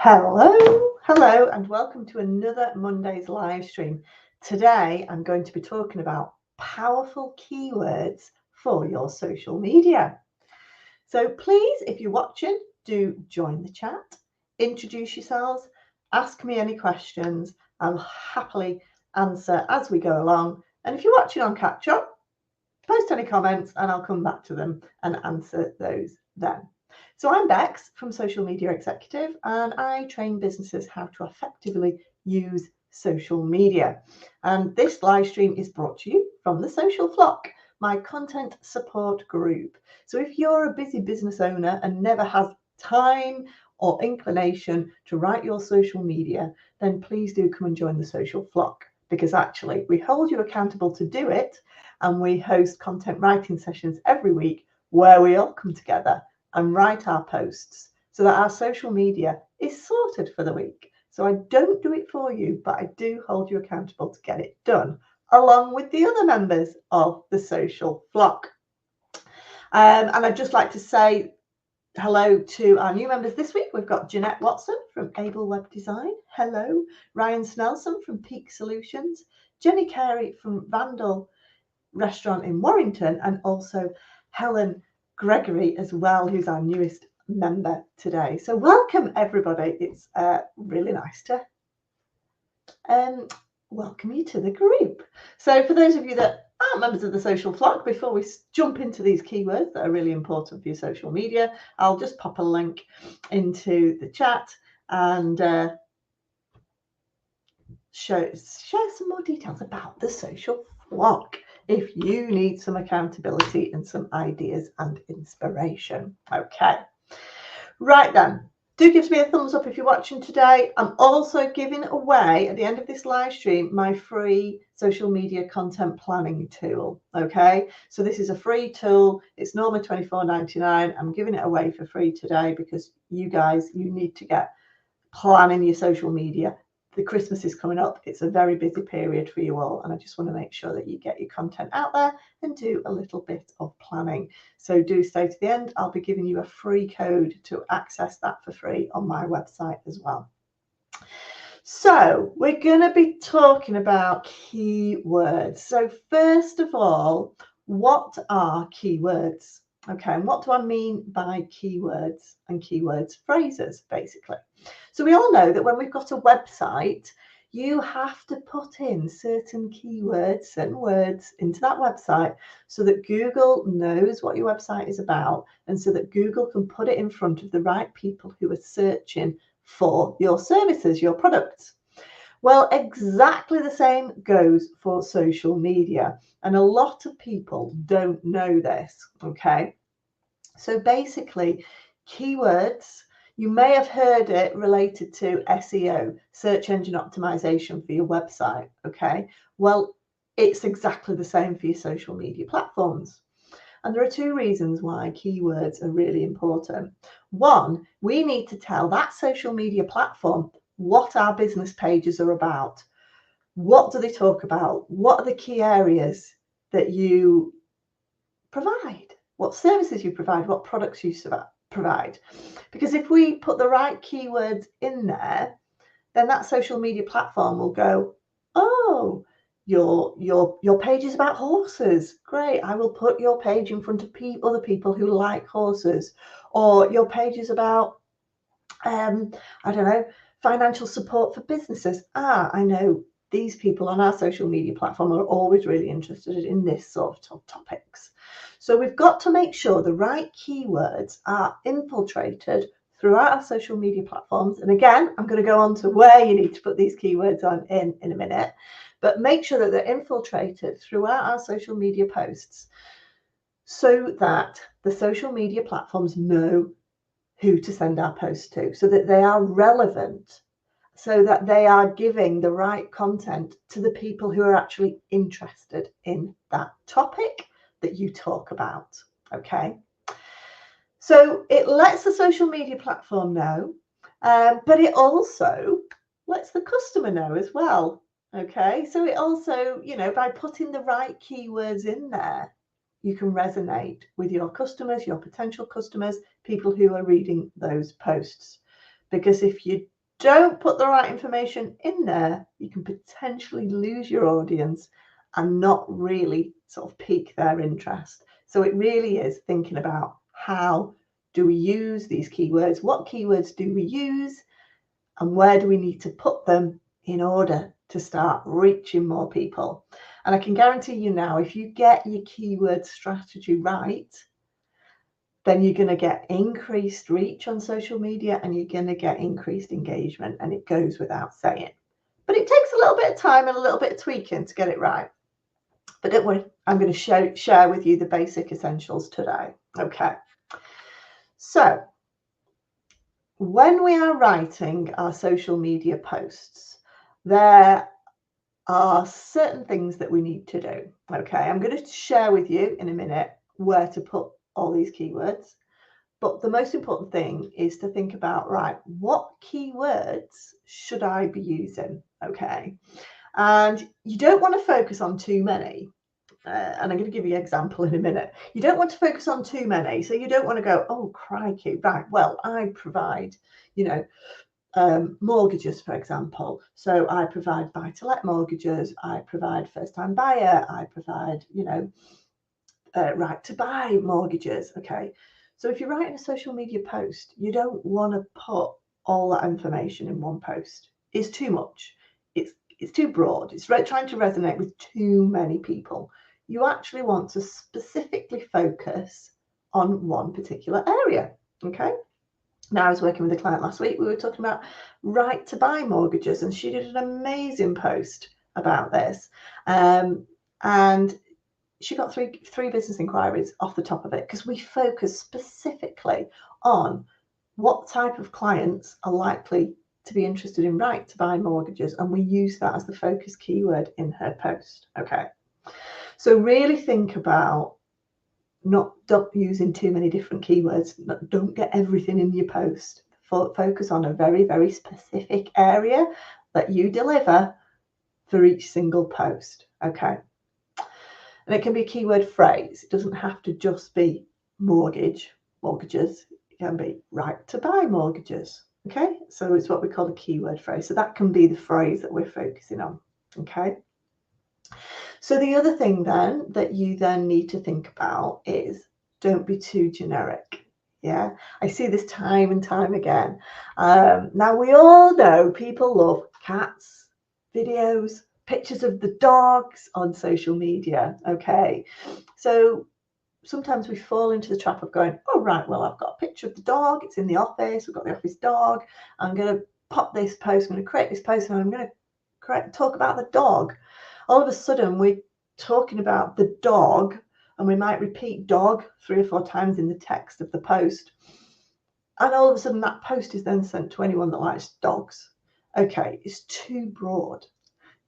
Hello, and welcome to another Monday's live stream. Today, I'm going to be talking about powerful keywords for your social media. So please, if you're watching, do join the chat, introduce yourselves, ask me any questions. I'll happily answer as we go along. And if you're watching on catch up, post any comments and I'll come back to them and answer those then. So I'm Bex from Social Media Executive, and I train businesses how to effectively use social media. And this live stream is brought to you from the Social Flock, my content support group. So if you're a busy business owner and never has time or inclination to write your social media, then please do come and join the Social Flock, because actually we hold you accountable to do it, and we host content writing sessions every week where we all come together and write our posts so that our social media is sorted for the week. So I don't do it for you, but I do hold you accountable to get it done, along with the other members of the Social Flock. And I'd just like to say hello to our new members this week. We've got Jeanette Watson from Able Web Design. Hello. Ryan Snelson from Peak Solutions. Jenny Carey from Vandal Restaurant in Warrington, and also Helen Gregory as well, who's our newest member today. So welcome everybody. It's really nice to welcome you to the group. So for those of you that aren't members of the Social Flock, before we jump into these keywords that are really important for your social media, I'll just pop a link into the chat and share some more details about the Social Flock if you need some accountability and some ideas and inspiration. Okay, right then, do give me a thumbs up if you're watching today. I'm also giving away at the end of this live stream my free social media content planning tool. Okay, so this is a free tool. It's normally $24.99. I'm giving it away for free today because you guys, you need to get planning your social media. The Christmas is coming up. It's a very busy period for you all, and I just want to make sure that you get your content out there and do a little bit of planning. So do stay to the end. I'll be giving you a free code to access that for free on my website as well. So we're going to be talking about keywords. So first of all, what are keywords? Okay, and what do I mean by keywords and keywords phrases, basically? So we all know that when we've got a website, you have to put in certain keywords, certain words into that website so that Google knows what your website is about, and so that Google can put it in front of the right people who are searching for your services, your products. Well, exactly the same goes for social media. And a lot of people don't know this, okay? So basically, keywords, you may have heard it related to SEO, search engine optimization for your website, okay? Well, it's exactly the same for your social media platforms. And there are two reasons why keywords are really important. One, we need to tell that social media platform what our business pages are about. What do they talk about? What are the key areas that you provide? What services you provide? What products you provide? Because if we put the right keywords in there, then that social media platform will go, oh, your page is about horses. Great, I will put your page in front of other people who like horses. Or your page is about, I don't know, financial support for businesses. I know these people on our social media platform are always really interested in this sort of topics. So we've got to make sure the right keywords are infiltrated throughout our social media platforms. And again, I'm going to go on to where you need to put these keywords on in a minute, but make sure that they're infiltrated throughout our social media posts so that the social media platforms know who to send our posts to, so that they are relevant, so that they are giving the right content to the people who are actually interested in that topic that you talk about. Okay. So it lets the social media platform know, but it also lets the customer know as well. Okay. So it also, by putting the right keywords in there, you can resonate with your customers, your potential customers, people who are reading those posts. Because if you don't put the right information in there, you can potentially lose your audience and not really sort of pique their interest. So it really is thinking about how do we use these keywords, what keywords do we use, and where do we need to put them in order to start reaching more people. And I can guarantee you now, if you get your keyword strategy right, then you're going to get increased reach on social media and you're going to get increased engagement, and it goes without saying. But it takes a little bit of time and a little bit of tweaking to get it right. But don't worry, I'm going to share with you the basic essentials today. Okay. So when we are writing our social media posts, there are certain things that we need to do. Okay, I'm going to share with you in a minute where to put all these keywords. But the most important thing is to think about, right, what keywords should I be using? Okay. And you don't want to focus on too many. And I'm going to give you an example in a minute. You don't want to focus on too many. So you don't want to go, oh, crikey, right, well, I provide, mortgages, for example. So I provide buy-to-let mortgages. I provide first-time buyer. I provide, right to buy mortgages. Okay. So if you're writing a social media post, you don't want to put all that information in one post. It's too much. It's too broad. It's trying to resonate with too many people. You actually want to specifically focus on one particular area. Okay. Now, I was working with a client last week. We were talking about right to buy mortgages, and she did an amazing post about this. And she got three business inquiries off the top of it, because we focus specifically on what type of clients are likely to be interested in right to buy mortgages, and we use that as the focus keyword in her post. Okay, so really think about not using too many different keywords. Don't get everything in your post. Focus on a very, very specific area that you deliver for each single post. Okay. And it can be a keyword phrase. It doesn't have to just be mortgages. It can be right to buy mortgages. Okay, so it's what we call a keyword phrase. So that can be the phrase that we're focusing on. Okay. So the other thing then that you then need to think about is don't be too generic. Yeah, I see this time and time again. Now we all know people love cats, videos, pictures of the dogs on social media. Okay, so sometimes we fall into the trap of going, oh, right, well, I've got a picture of the dog. It's in the office. We've got the office dog. I'm going to pop this post. I'm going to create this post, and I'm going to talk about the dog. All of a sudden, we're talking about the dog, and we might repeat dog 3 or 4 times in the text of the post. And all of a sudden, that post is then sent to anyone that likes dogs. Okay, it's too broad.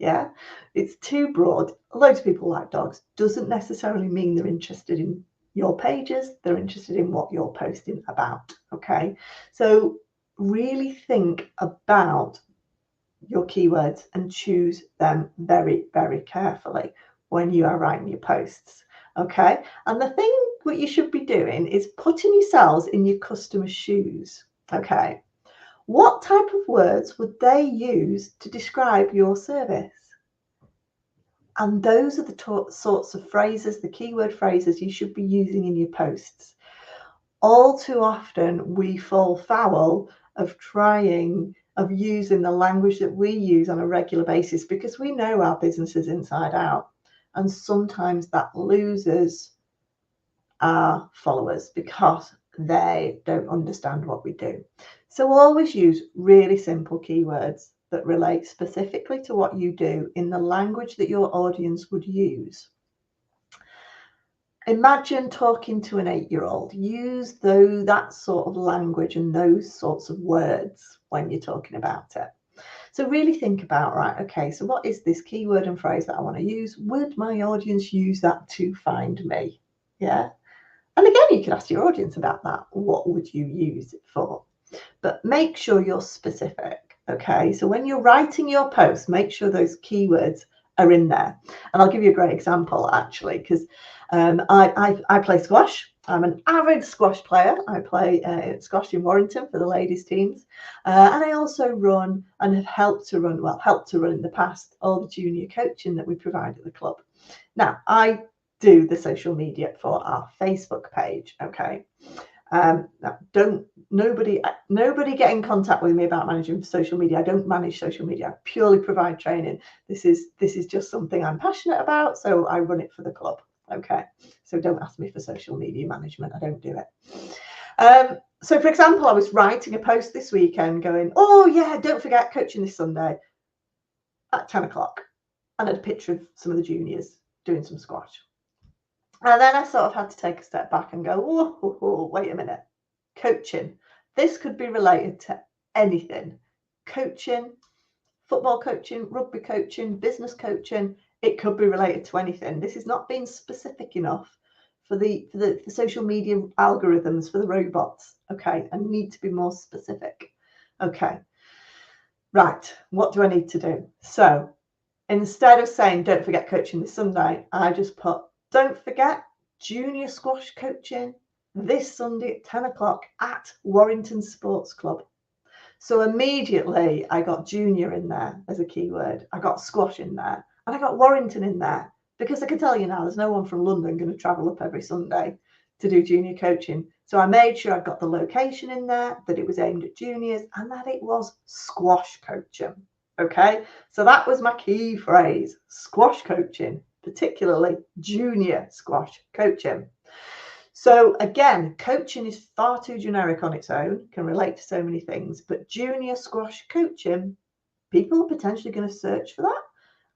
Yeah, it's too broad. Loads of people like dogs. Doesn't necessarily mean they're interested in your pages. They're interested in what you're posting about. Okay, so really think about your keywords and choose them very, very carefully when you are writing your posts. Okay, and the thing what you should be doing is putting yourselves in your customer's shoes. Okay, what type of words would they use to describe your service? And those are the sorts of phrases, the keyword phrases you should be using in your posts. All too often we fall foul of using the language that we use on a regular basis, because we know our businesses inside out. And sometimes that loses our followers because they don't understand what we do. So always use really simple keywords that relate specifically to what you do in the language that your audience would use. Imagine talking to an 8-year-old. Use that sort of language and those sorts of words when you're talking about it. So really think about, right, okay, so what is this keyword and phrase that I want to use? Would my audience use that to find me? Yeah. And again, you can ask your audience about that. What would you use it for? But make sure you're specific. Okay. So when you're writing your post, make sure those keywords are in there. And I'll give you a great example, actually, because I play squash. I'm an avid squash player. I play squash in Warrington for the ladies teams. And I also run and have helped to run in the past, all the junior coaching that we provide at the club. Now, I do the social media for our Facebook page, okay? Nobody get in contact with me about managing social media. I don't manage social media. I purely provide training. This is just something I'm passionate about, so I run it for the club. Okay, so don't ask me for social media management. I don't do it. So, for example, I was writing a post this weekend going, oh yeah, don't forget coaching this Sunday at 10 o'clock, and I had a picture of some of the juniors doing some squash. And then I sort of had to take a step back and go, whoa, wait a minute. Coaching. This could be related to anything. Coaching, football coaching, rugby coaching, business coaching. It could be related to anything. This is not being specific enough for the social media algorithms, for the robots. Okay, I need to be more specific. Okay, right. What do I need to do? So instead of saying, don't forget coaching this Sunday, I just put, don't forget junior squash coaching this Sunday at 10 o'clock at Warrington Sports Club. So immediately I got junior in there as a keyword. I got squash in there and I got Warrington in there, because I can tell you now, there's no one from London going to travel up every Sunday to do junior coaching. So I made sure I got the location in there, that it was aimed at juniors, and that it was squash coaching. Okay, so that was my key phrase, squash coaching, particularly junior squash coaching. So again, coaching is far too generic on its own, can relate to so many things, but junior squash coaching, people are potentially going to search for that.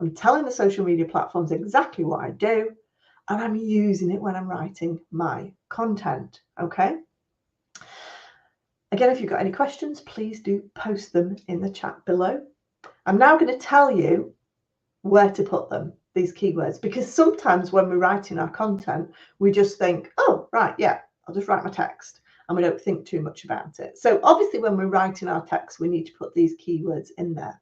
I'm telling the social media platforms exactly what I do, and I'm using it when I'm writing my content. Okay. Again, if you've got any questions, please do post them in the chat below. I'm now going to tell you where to put them, these keywords, because sometimes when we're writing our content, we just think, oh, right, yeah, I'll just write my text, and we don't think too much about it. So obviously when we're writing our text, we need to put these keywords in there.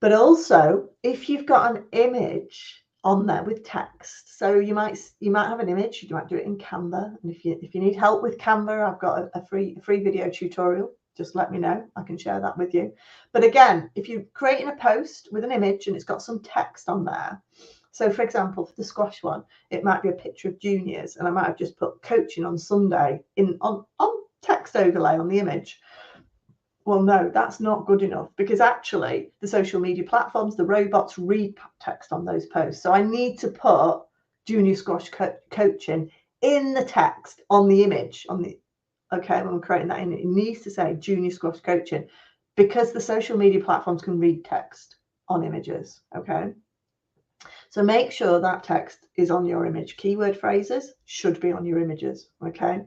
But also, if you've got an image on there with text, so you might have an image, you might do it in Canva, and if you need help with Canva, I've got a free video tutorial. Just let me know, I can share that with you. But again, if you're creating a post with an image and it's got some text on there, so for example, for the squash one, it might be a picture of juniors, and I might have just put coaching on Sunday on text overlay on the image. Well, no, that's not good enough, because actually the social media platforms, the robots read text on those posts. So I need to put junior squash coaching in the text on the image, okay, when we're creating that in, it needs to say junior squash coaching, because the social media platforms can read text on images. Okay, so make sure that text is on your image. Keyword phrases should be on your images. Okay,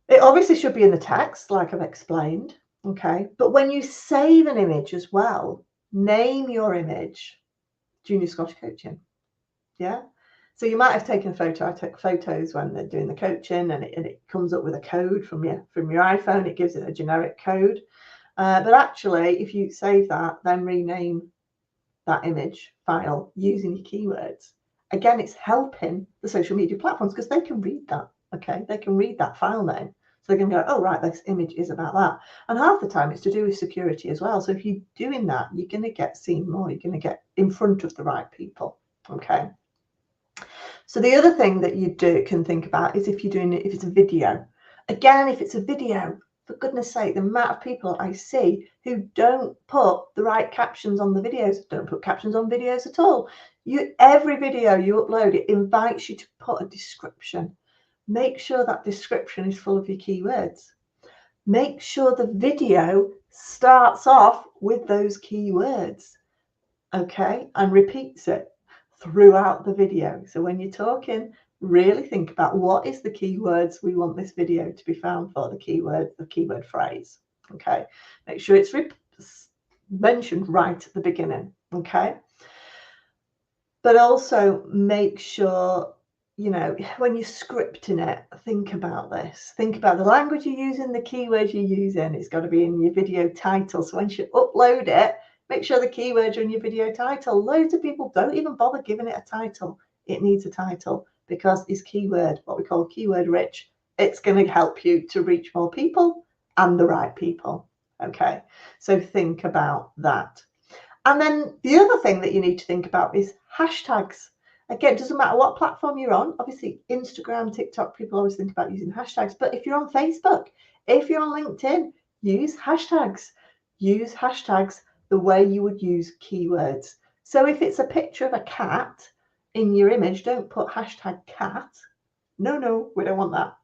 it obviously should be in the text, like I've explained. Okay, but when you save an image as well, name your image junior squash coaching. Yeah. So you might have taken a photo. I take photos when they're doing the coaching, and it comes up with a code from your iPhone. It gives it a generic code. But actually, if you save that, then rename that image file using your keywords. Again, it's helping the social media platforms, because they can read that. Okay, they can read that file name. So they're going to go, oh, right, this image is about that. And half the time it's to do with security as well. So if you're doing that, you're going to get seen more. You're going to get in front of the right people. Okay. So the other thing that you can think about is if it's a video. Again, if it's a video, for goodness sake, the amount of people I see who don't put the right captions on the videos, don't put captions on videos at all. Every video you upload, it invites you to put a description. Make sure that description is full of your keywords. Make sure the video starts off with those keywords, okay, and repeats it throughout the video. So when you're talking, really think about what is the keywords we want this video to be found for, the keyword phrase. Okay, make sure it's mentioned right at the beginning. Okay, but also make sure, when you're scripting it, think about this. Think about the language you're using, the keywords you're using. It's got to be in your video title. So once you upload it, make sure the keywords are in your video title. Loads of people don't even bother giving it a title. It needs a title, because it's keyword, what we call keyword rich. It's going to help you to reach more people and the right people. Okay, so think about that. And then the other thing that you need to think about is hashtags. Again, it doesn't matter what platform you're on. Obviously, Instagram, TikTok, people always think about using hashtags. But if you're on Facebook, if you're on LinkedIn, use hashtags. Use hashtags the way you would use keywords. So if it's a picture of a cat in your image, don't put hashtag cat. No, we don't want that.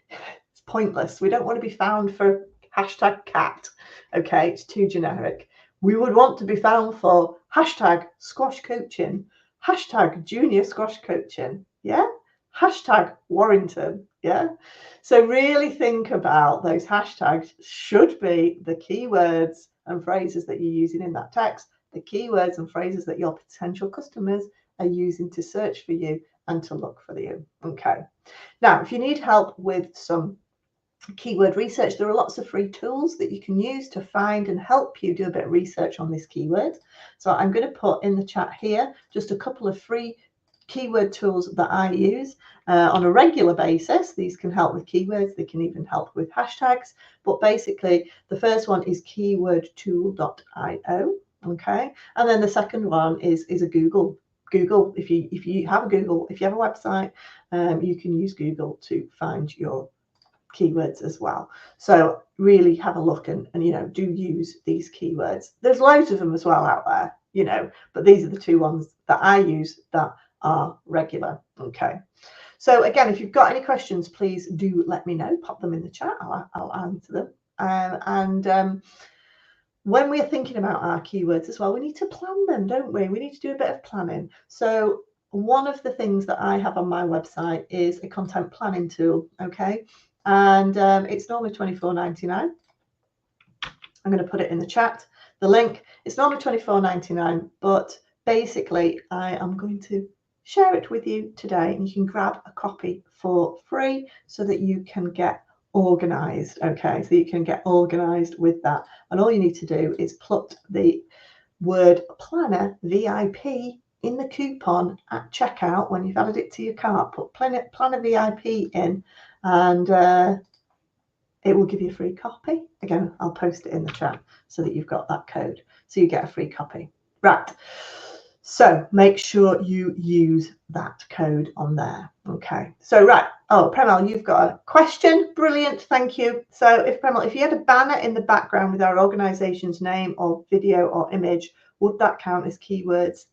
It's pointless. We don't want to be found for hashtag cat. Okay, it's too generic. We would want to be found for hashtag squash coaching, hashtag junior squash coaching, yeah, hashtag Warrington, yeah. So really think about those hashtags should be the keywords and phrases that you're using in that text, the keywords and phrases that your potential customers are using to search for you and to look for you. Okay. Now, if you need help with some keyword research, there are lots of free tools that you can use to find and help you do a bit of research on this keyword. So I'm going to put in the chat here just a couple of free keyword tools that I use on a regular basis. These can help with keywords, they can even help with hashtags, but basically the first one is keywordtool.io. okay, and then the second one is a Google. If you have a Google, if you have a website, you can use Google to find your keywords as well. So really have a look and do use these keywords. There's loads of them as well out there, but these are the two ones that I use that are regular. Okay, so again, if you've got any questions, please do let me know. Pop them in the chat. I'll answer them. When we're thinking about our keywords as well, we need to plan them, don't we? We need to do a bit of planning. So one of the things that I have on my website is a content planning tool. Okay, and it's normally $24.99. I'm going to put it in the chat, the link. It's normally $24.99, but basically I am going to share it with you today, and you can grab a copy for free so that you can get organized. Okay, so you can get organized with that, and all you need to do is put the word planner VIP in the coupon at checkout. When you've added it to your cart, put planner VIP in, and it will give you a free copy. Again, I'll post it in the chat so that you've got that code, so you get a free copy. Right, so make sure you use that code on there. Okay, so right. Oh, Premal, you've got a question. Brilliant, thank you. So if you had a banner in the background with our organization's name or video or image, would that count as keywords?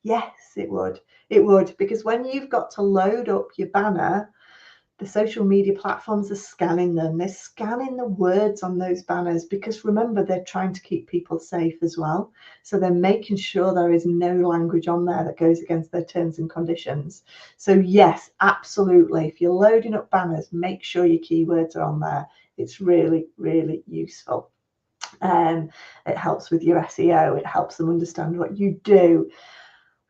Yes, it would. It would, because when you've got to load up your banner, the social media platforms are scanning them. They're scanning the words on those banners, because remember, they're trying to keep people safe as well. So they're making sure there is no language on there that goes against their terms and conditions. So yes, absolutely. If you're loading up banners, make sure your keywords are on there. It's really, really useful. It helps with your SEO. It helps them understand what you do.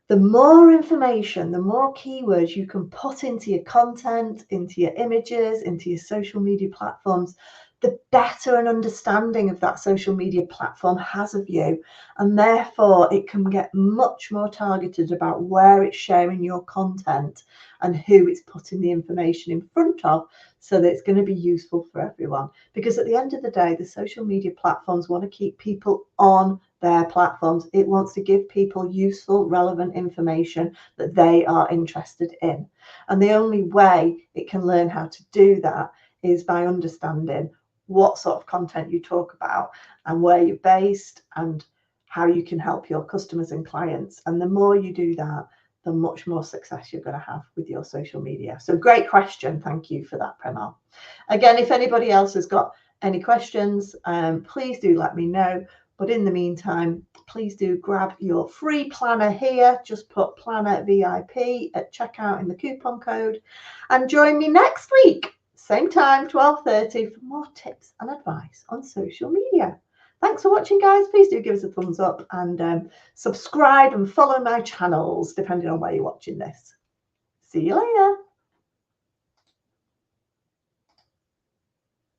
The more information, the more keywords you can put into your content, into your images, into your social media platforms, the better an understanding of that social media platform has of you. And therefore, it can get much more targeted about where it's sharing your content and who it's putting the information in front of, so that it's going to be useful for everyone. Because at the end of the day, the social media platforms want to keep people on their platforms. It wants to give people useful, relevant information that they are interested in. And the only way it can learn how to do that is by understanding what sort of content you talk about and where you're based and how you can help your customers and clients. And the more you do that, the much more success you're going to have with your social media. So great question. Thank you for that, Premal. Again, if anybody else has got any questions, please do let me know. But in the meantime, please do grab your free planner here. Just put planner VIP at checkout in the coupon code, and join me next week, same time, 12:30, for more tips and advice on social media. Thanks for watching, guys. Please do give us a thumbs up and subscribe and follow my channels, depending on where you're watching this. See you later.